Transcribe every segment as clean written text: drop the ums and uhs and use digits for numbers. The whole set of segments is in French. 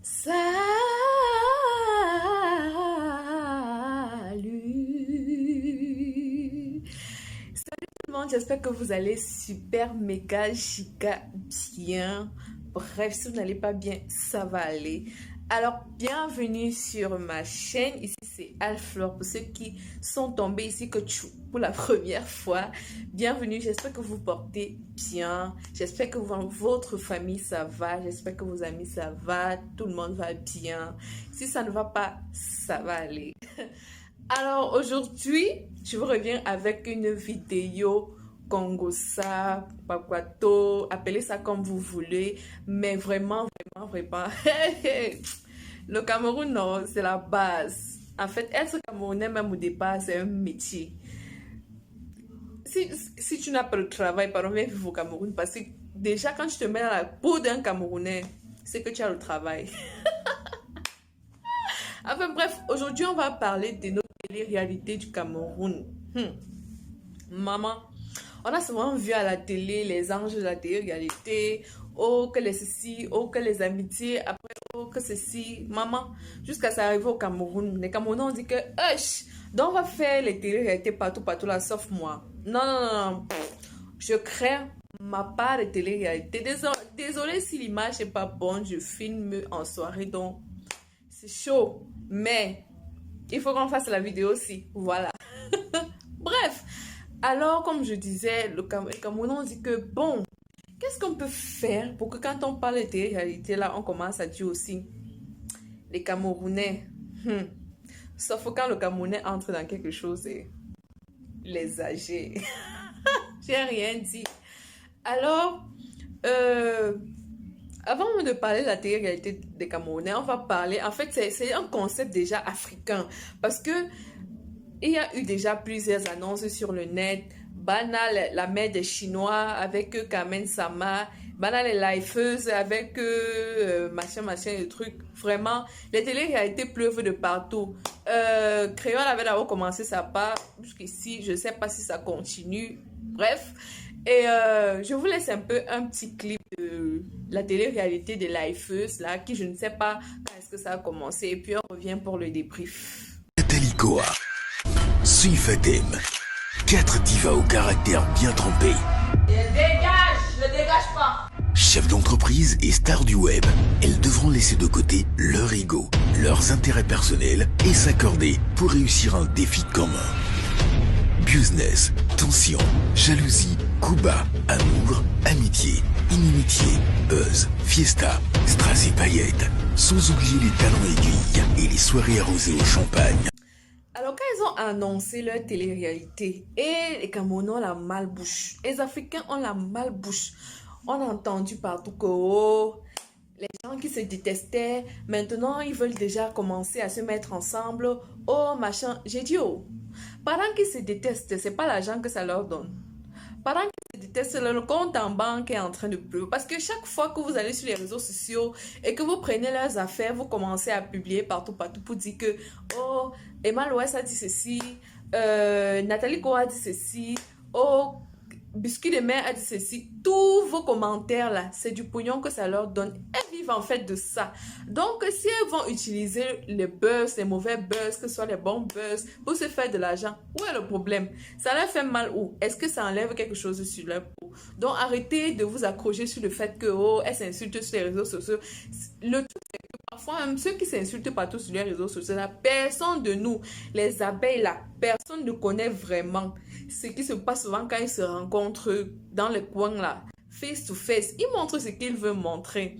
Salut. Salut tout le monde, j'espère que vous allez super, méga, giga bien. Bref, si vous n'allez pas bien, ça va aller. Alors, bienvenue sur ma chaîne. Ici, c'est Alfleur. Pour ceux qui sont tombés ici pour la première fois, bienvenue. J'espère que vous portez bien. J'espère que votre famille, ça va. J'espère que vos amis, ça va. Tout le monde va bien. Si ça ne va pas, ça va aller. Alors, aujourd'hui, je vous reviens avec une vidéo Congossa, Pakwato, appelez ça comme vous voulez, mais vraiment, le Cameroun, non, c'est la base. En fait, être Camerounais, même au départ, c'est un métier. Si tu n'as pas de travail, pardon, viens vivre au Cameroun, parce que déjà, quand tu te mets dans la peau d'un Camerounais, c'est que tu as le travail. Enfin bref, aujourd'hui, on va parler de nos télé-réalités du Cameroun. Maman, on a souvent vu à la télé les anges de la télé-réalité, oh que les ceci, oh que les amitiés, après oh que ceci, maman, jusqu'à ça arrive au Cameroun. Les Camerounais ont dit que, donc on va faire les télé-réalités partout là, sauf moi. Non, non, non, non. Je crée ma part de télé-réalité. Désolé si l'image n'est pas bonne, je filme en soirée, donc c'est chaud. Mais il faut qu'on fasse la vidéo aussi, voilà. Bref. Alors, comme je disais, les Camerounais ont dit que, bon, qu'est-ce qu'on peut faire pour que quand on parle de télé-réalité, là, on commence à dire aussi, les Camerounais, sauf quand le Camerounais entre dans quelque chose et les âgés. J'ai rien dit. Alors, avant de parler de la télé-réalité des Camerounais, on va parler, en fait, c'est un concept déjà africain, parce que il y a eu déjà plusieurs annonces sur le net. Bana, la mère des Chinois avec Carmen Sama. Bana, les lifeuses avec machin, le truc. Vraiment, les télé-réalités pleuvent de partout. Créole avait d'abord commencé sa part. Jusqu'ici, je ne sais pas si ça continue. Bref. Et je vous laisse un petit clip de la télé-réalité des lifeuses, là, qui je ne sais pas quand est-ce que ça a commencé. Et puis on revient pour le débrief. Telicoa. Sui Fatem, 4 divas au caractère bien trempé. Ne dégage pas. Chefs d'entreprise et stars du web, elles devront laisser de côté leur ego, leurs intérêts personnels et s'accorder pour réussir un défi commun. Business, tension, jalousie, coup bas, amour, amitié, inimitié, buzz, fiesta, strass et paillettes. Sans oublier les talons aiguilles et les soirées arrosées au champagne. Alors, quand ils ont annoncé leur télé-réalité, et les Camerounais ont la malbouche, les Africains ont la malbouche, on a entendu partout que les gens qui se détestaient, maintenant ils veulent déjà commencer à se mettre ensemble, oh machin, j'ai dit pendant qu'ils se détestent, c'est pas l'argent que ça leur donne. Pendant qu'ils se détestent, le compte en banque est en train de pleurer. Parce que chaque fois que vous allez sur les réseaux sociaux et que vous prenez leurs affaires, vous commencez à publier partout pour dire que, oh, Emma Loès a dit ceci, Nathalie Ko a dit ceci, oh, Biscuit de mer a dit ceci. Tous vos commentaires là, c'est du pognon que ça leur donne. Elles vivent en fait de ça. Donc, si elles vont utiliser les buzz, les mauvais buzz, que ce soit les bons buzz, pour se faire de l'argent, où est le problème? Ça leur fait mal où? Est-ce que ça enlève quelque chose sur leur peau? Donc, arrêtez de vous accrocher sur le fait que, oh, elles s'insultent sur les réseaux sociaux. Le truc, c'est que parfois, même ceux qui s'insultent partout sur les réseaux sociaux, là, personne de nous, les abeilles là, personne ne connaît vraiment ce qui se passe souvent quand ils se rencontrent dans les coins là, face to face. Ils montrent ce qu'ils veulent montrer.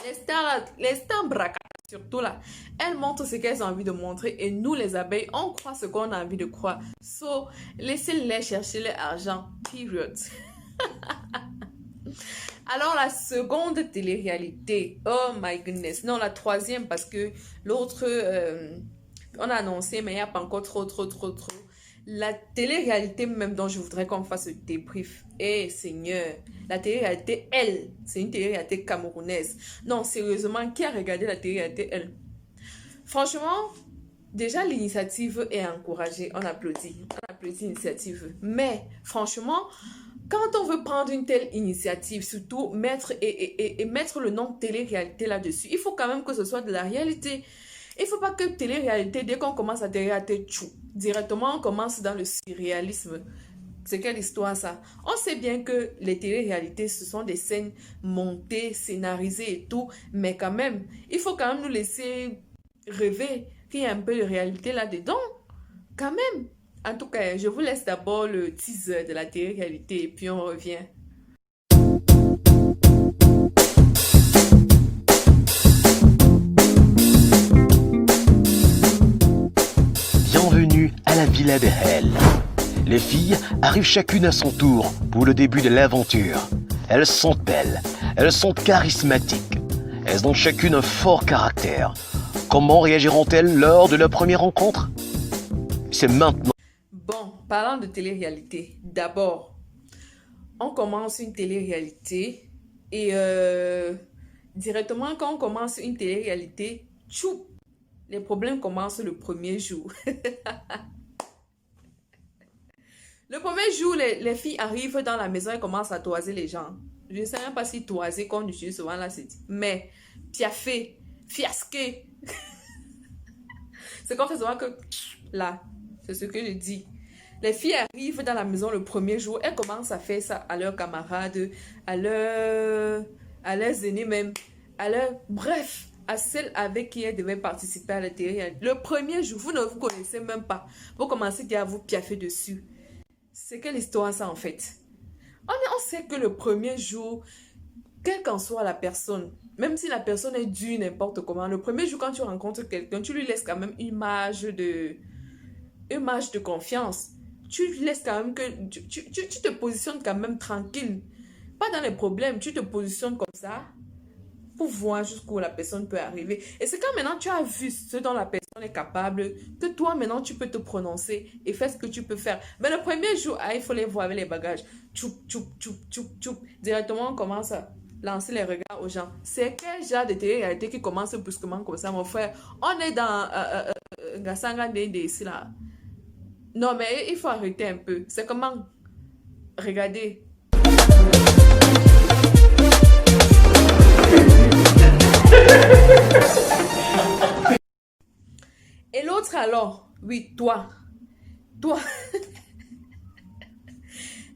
Les stars braquages surtout là, elles montrent ce qu'elles ont envie de montrer et nous les abeilles, on croit ce qu'on a envie de croire. So, laissez-les chercher leur argent, period. Alors la seconde télé-réalité, oh my goodness, non la troisième parce que l'autre, on a annoncé mais il n'y a pas encore trop. La télé-réalité même dont je voudrais qu'on fasse le débrief. Eh Seigneur, la télé-réalité, elle, c'est une télé-réalité camerounaise. Non, sérieusement, qui a regardé la télé-réalité, elle? Franchement, déjà l'initiative est encouragée. On applaudit l'initiative. Mais franchement, quand on veut prendre une telle initiative, surtout mettre, et mettre le nom télé-réalité là-dessus, il faut quand même que ce soit de la réalité. Il ne faut pas que télé-réalité, dès qu'on commence à télé-réalité, directement on commence dans le surréalisme. C'est quelle histoire ça? On sait bien que les télé-réalités, ce sont des scènes montées, scénarisées et tout, mais quand même, il faut quand même nous laisser rêver qu'il y a un peu de réalité là-dedans. Quand même. En tout cas, je vous laisse d'abord le teaser de la télé-réalité et puis on revient. Bienvenue à la Villa de Hell. Les filles arrivent chacune à son tour pour le début de l'aventure. Elles sont belles, elles sont charismatiques. Elles ont chacune un fort caractère. Comment réagiront-elles lors de leur première rencontre? C'est maintenant. Bon, parlant de télé-réalité, d'abord, on commence une télé-réalité et directement quand on commence une télé-réalité, tchou, les problèmes commencent le premier jour. Le premier jour, les filles arrivent dans la maison et commencent à toiser les gens. Je ne sais même pas si toiser, qu'on utilise souvent là, c'est dit. Mais piaffer, fiasquer. C'est qu'on fait souvent que là, c'est ce que je dis. Les filles arrivent dans la maison le premier jour, elles commencent à faire ça à leurs camarades, à leurs aînés même, bref, à celles avec qui elles devaient participer à la télé. Le premier jour, vous ne vous connaissez même pas. Vous commencez déjà à vous piaffer dessus. C'est quelle histoire ça en fait? On sait que le premier jour, quelle qu'en soit la personne, même si la personne est due n'importe comment, le premier jour quand tu rencontres quelqu'un, tu lui laisses quand même une marge de confiance. Tu lui laisses quand même que tu te positionnes quand même tranquille. Pas dans les problèmes, tu te positionnes comme ça pour voir jusqu'où la personne peut arriver. Et c'est quand maintenant tu as vu ce dont la personne est capable, que toi maintenant tu peux te prononcer et faire ce que tu peux faire. Mais le premier jour, il faut les voir avec les bagages. Tchoup, tchoup, tchoup, tchoup, tchoup. Directement, on commence à lancer les regards aux gens. C'est quel genre de télé-réalité qui commence brusquement comme ça, mon frère? On est dans Gassanga Dende ici là. Non, mais il faut arrêter un peu. C'est comment? Regardez. Et l'autre alors? Oui, toi.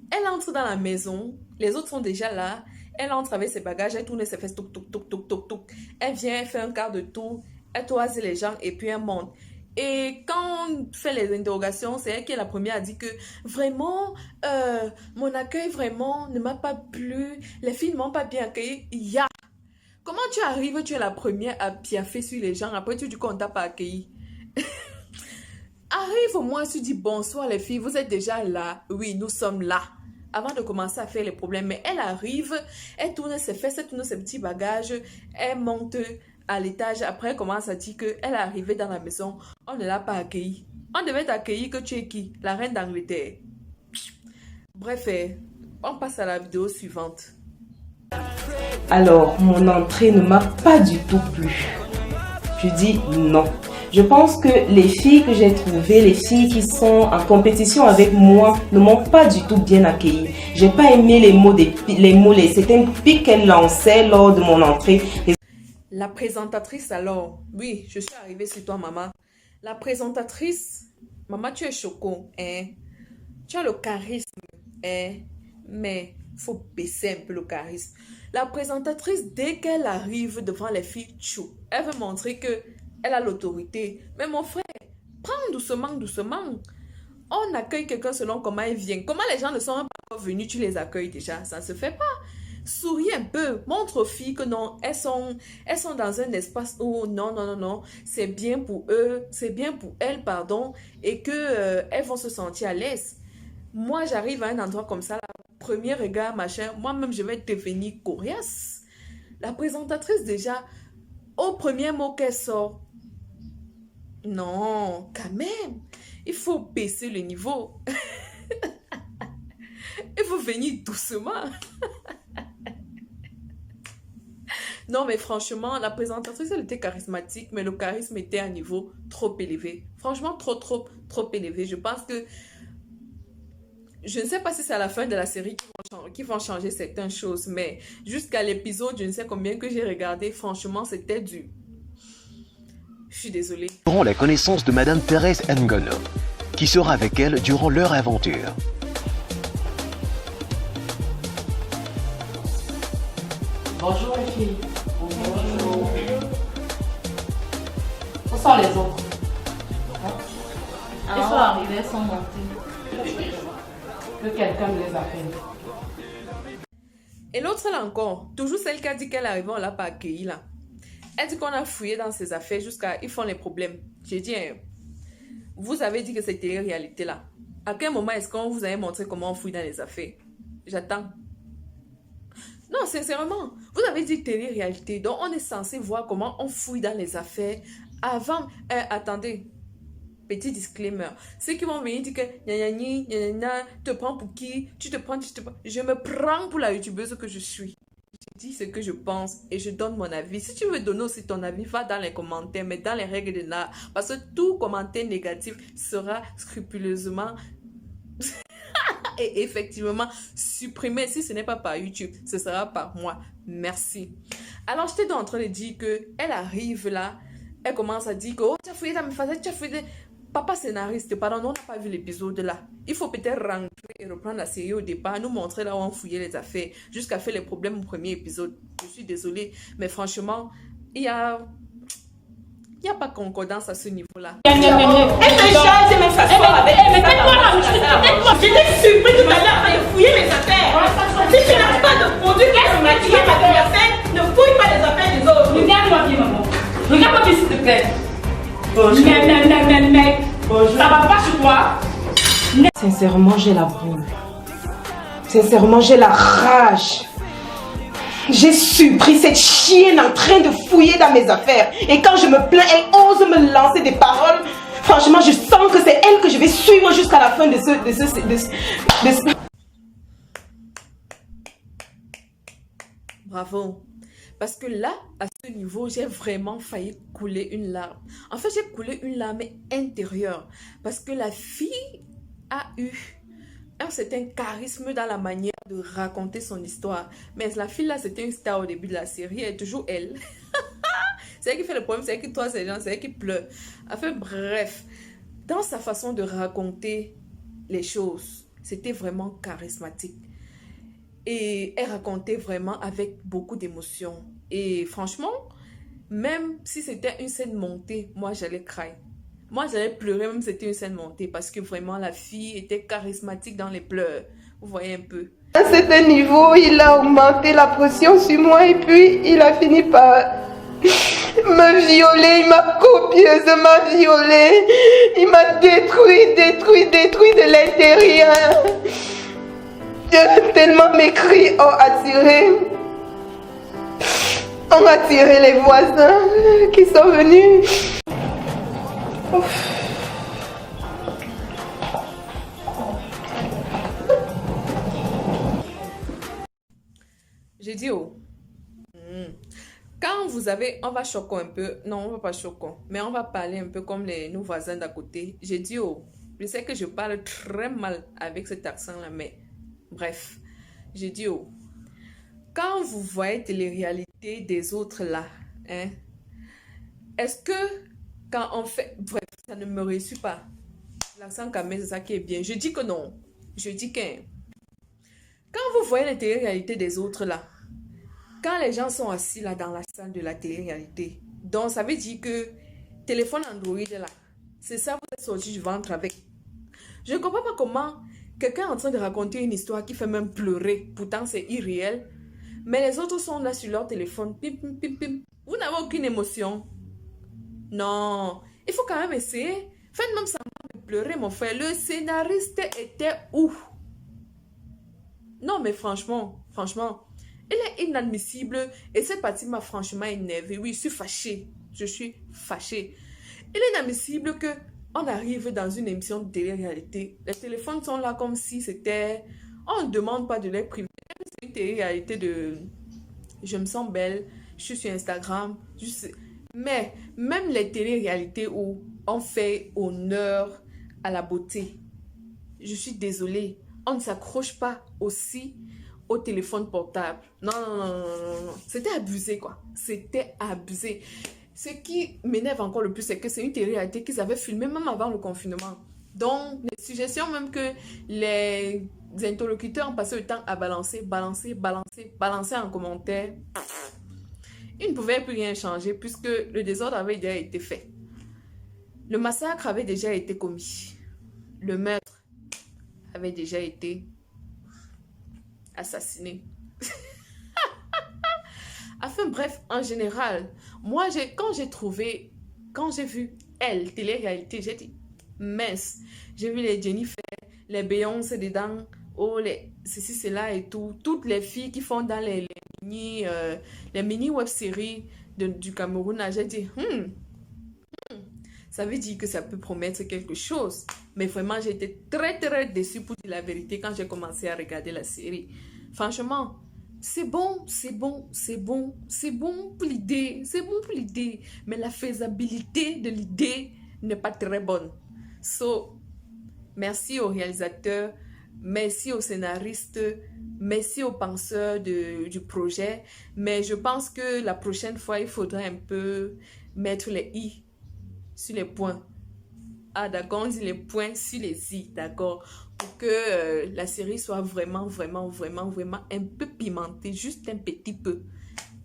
Elle entre dans la maison. Les autres sont déjà là. Elle entre avec ses bagages. Elle tourne ses fesses. Touk, touk, touk, touk, touk, touk. Elle vient, elle fait un quart de tour. Elle toise les gens et puis elle monte. Et quand on fait les interrogations, c'est elle qui est la première à dire que vraiment, mon accueil vraiment ne m'a pas plu. Les filles ne m'ont pas bien accueilli. Comment tu arrives, tu es la première à piaffer sur les gens. Après, tu dis qu'on t'a pas accueilli. Arrive au moins, tu dis bonsoir les filles, vous êtes déjà là. Oui, nous sommes là. Avant de commencer à faire les problèmes. Mais elle arrive, elle tourne ses fesses, elle tourne ses petits bagages, elle monte à l'étage. Après, elle commence à dire qu'elle est arrivée dans la maison. On ne l'a pas accueillie. On devait t'accueillir que tu es qui? La reine d'Angleterre. Bref, on passe à la vidéo suivante. Alors, mon entrée ne m'a pas du tout plu. Je dis non. Je pense que les filles que j'ai trouvées, les filles qui sont en compétition avec moi, ne m'ont pas du tout bien accueillie. J'ai pas aimé les mots, certains pics qu'elle lançait lors de mon entrée. La présentatrice alors, oui, je suis arrivée sur toi, maman. La présentatrice, maman, tu es choco, hein? Tu as le charisme, hein? Mais faut baisser un peu le charisme. La présentatrice, dès qu'elle arrive devant les filles, tchou, elle veut montrer que elle a l'autorité. Mais mon frère, prends doucement, doucement. On accueille quelqu'un selon comment il vient. Comment les gens ne sont même pas venus, tu les accueilles déjà. Ça ne se fait pas. Souris un peu. Montre aux filles que non, elles sont dans un espace où non. C'est bien pour eux, c'est bien pour elles, pardon. Et que elles vont se sentir à l'aise. Moi, j'arrive à un endroit comme ça, là, premier regard, machin. Moi-même, je vais devenir coriace. La présentatrice, déjà, au premier mot qu'elle sort, non, quand même, il faut baisser le niveau. Il faut venir doucement. Non, mais franchement, la présentatrice, elle était charismatique, mais le charisme était à un niveau trop élevé. Franchement, trop élevé. Je pense que je ne sais pas si c'est à la fin de la série qu'ils vont changer certaines choses, mais jusqu'à l'épisode, je ne sais combien que j'ai regardé, franchement, c'était du... Je suis désolée. Nous aurons la connaissance de Madame Thérèse Ngono, qui sera avec elle durant leur aventure. Bonjour les filles. Bonjour. Où sont les autres? Ils sont arrivés, ils sont montés. Que quelqu'un me les appelle. Et l'autre là encore, toujours celle qui a dit qu'elle arrivait, on ne l'a pas accueillie là. Elle dit qu'on a fouillé dans ses affaires jusqu'à... Ils font les problèmes. J'ai dit, hein, vous avez dit que c'était une réalité là. À quel moment est-ce qu'on vous avait montré comment on fouille dans les affaires? J'attends. Non, sincèrement, vous avez dit télé-réalité. Donc, on est censé voir comment on fouille dans les affaires avant... attendez. Petit disclaimer. Ceux qui vont venir dire que te prends pour qui? Tu te prends. Je me prends pour la youtubeuse que je suis. Je dis ce que je pense et je donne mon avis. Si tu veux donner aussi ton avis, va dans les commentaires, mais dans les règles de l'art. Parce que tout commentaire négatif sera scrupuleusement et effectivement supprimé. Si ce n'est pas par YouTube, ce sera par moi. Merci. Alors, j'étais en train de dire que elle arrive là, elle commence à dire que oh, tu as fouillé dans mes facettes, tu as fouillé. Papa scénariste, pardon, on n'a pas vu l'épisode là. Il faut peut-être rentrer et reprendre la série au départ, nous montrer là où on fouillait les affaires, jusqu'à faire les problèmes au premier épisode. Je suis désolée, mais franchement, il y a pas concordance à ce niveau-là. Elle me change mes façons avec mais faites-moi, je t'ai surpris tout à l'heure de fouiller mes affaires. Si tu n'as pas de produit pour maquiller ma affaire, ne fouille pas les affaires des autres. Regarde-moi bien, maman. Regarde-moi bien, s'il te plaît. Bonjour. Bonjour. Ça va pas sur toi? Sincèrement, j'ai la boule. Sincèrement, j'ai la rage. J'ai surpris cette chienne en train de fouiller dans mes affaires. Et quand je me plains, elle ose me lancer des paroles. Franchement, je sens que c'est elle que je vais suivre jusqu'à la fin de ce... Bravo. Parce que là, à ce niveau, j'ai vraiment failli couler une larme. En fait, j'ai coulé une larme intérieure. Parce que la fille a eu un certain charisme dans la manière de raconter son histoire. Mais la fille là, c'était une star au début de la série. Elle est toujours elle. C'est elle qui fait le problème, c'est elle qui toise les gens, c'est elle qui pleure. Enfin bref, dans sa façon de raconter les choses, c'était vraiment charismatique. Et elle racontait vraiment avec beaucoup d'émotion. Et franchement, même si c'était une scène montée, moi j'allais cry. Moi j'allais pleurer même si c'était une scène montée. Parce que vraiment la fille était charismatique dans les pleurs. Vous voyez un peu. À un certain niveau, il a augmenté la pression sur moi et puis il a fini par me violer. Il m'a copieusement violé. Il m'a détruit de l'intérieur. Tellement mes cris ont attiré les voisins qui sont venus. Ouf. J'ai dit oh. Quand vous avez, on va choquer un peu. Non, on va pas choquer, mais on va parler un peu comme nos voisins d'à côté. J'ai dit oh. Je sais que je parle très mal avec cet accent là, mais bref, j'ai dit oh. Quand vous voyez les réalités des autres là, hein, est-ce que quand on fait... Bref, ça ne me réussit pas. L'accent camé, c'est ça qui est bien. Je dis que non. Je dis que... Quand vous voyez les télé-réalités des autres là, quand les gens sont assis là dans la salle de la télé-réalité, donc ça veut dire que téléphone Android là, c'est ça, vous êtes sorti du ventre avec. Je ne comprends pas comment quelqu'un est en train de raconter une histoire qui fait même pleurer. Pourtant, c'est irréel. Mais les autres sont là sur leur téléphone. Pim, pim, pim, pim. Vous n'avez aucune émotion. Non. Il faut quand même essayer. Faites même semblant de pleurer, mon frère. Le scénariste était où? Non, mais franchement, il est inadmissible. Et cette partie m'a franchement énervé. Oui, je suis fâchée. Je suis fâchée. Il est inadmissible que on arrive dans une émission de télé-réalité. Les téléphones sont là comme si c'était... On ne demande pas de les priver. C'est une télé-réalité de... Je me sens belle. Je suis sur Instagram. Mais même les télé-réalités où on fait honneur à la beauté. Je suis désolée. on ne s'accroche pas aussi au téléphone portable. Non, non, non, non, non, non. C'était abusé, quoi. C'était abusé. Ce qui m'énerve encore le plus, c'est que c'est une télé-réalité qu'ils avaient filmée même avant le confinement. Donc, les suggestions même que les interlocuteurs ont passé le temps à balancer en commentaire, ils ne pouvaient plus rien changer puisque le désordre avait déjà été fait. Le massacre avait déjà été commis. Le meurtre avait déjà été assassiné. Enfin bref, en général, moi, quand j'ai vu Elle, télé-réalité, j'ai dit, mince, j'ai vu les Jennifer, les Beyoncé dedans, oh, ceci, cela et tout, toutes les filles qui font dans les mini web-séries du Cameroun, j'ai dit, ça veut dire que ça peut promettre quelque chose. Mais vraiment, j'ai été très, très déçue pour dire la vérité quand j'ai commencé à regarder la série. Franchement, c'est bon pour l'idée, mais la faisabilité de l'idée n'est pas très bonne. So, merci aux réalisateurs, merci aux scénaristes, merci aux penseurs du projet, mais je pense que la prochaine fois, il faudrait un peu mettre les i sur les points. Ah d'accord, on dit les points sur les i, d'accord, pour que la série soit vraiment un peu pimentée, juste un petit peu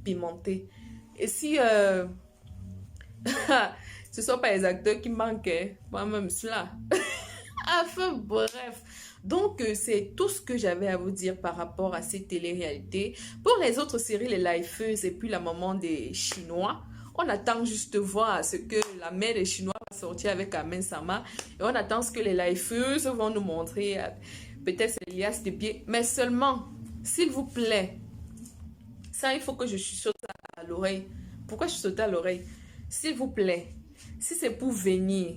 pimentée. Et si ce ne sont pas les acteurs qui manquent, moi-même cela. Enfin bref, donc c'est tout ce que j'avais à vous dire par rapport à ces télé-réalités. Pour les autres séries, les Lifeuses et puis la maman des Chinois, on attend juste de voir ce que la mère des Chinois va sortir avec Amen Sama. Et on attend ce que les Lifeuses vont nous montrer. Peut-être c'est Elias de pied. Mais seulement, s'il vous plaît, ça il faut que je chuchote à l'oreille. Pourquoi je chuchote à l'oreille? S'il vous plaît, si c'est pour venir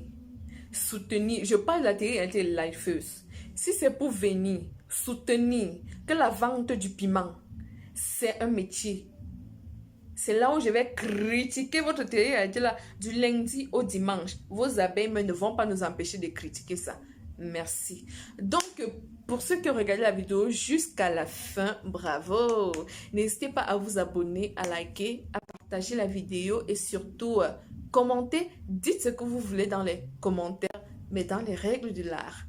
soutenir, je parle de la télé-réalité Lifeuse. Si c'est pour venir soutenir que la vente du piment, c'est un métier. C'est là où je vais critiquer votre télé-réalité là du lundi au dimanche. Vos abeilles ne vont pas nous empêcher de critiquer ça. Merci. Donc, pour ceux qui ont regardé la vidéo jusqu'à la fin, bravo. N'hésitez pas à vous abonner, à liker, à partager la vidéo et surtout commenter. Dites ce que vous voulez dans les commentaires, mais dans les règles de l'art.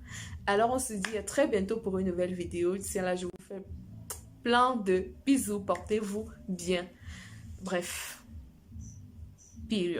Alors, on se dit à très bientôt pour une nouvelle vidéo. D'ici là, je vous fais plein de bisous. Portez-vous bien. Bref. Period.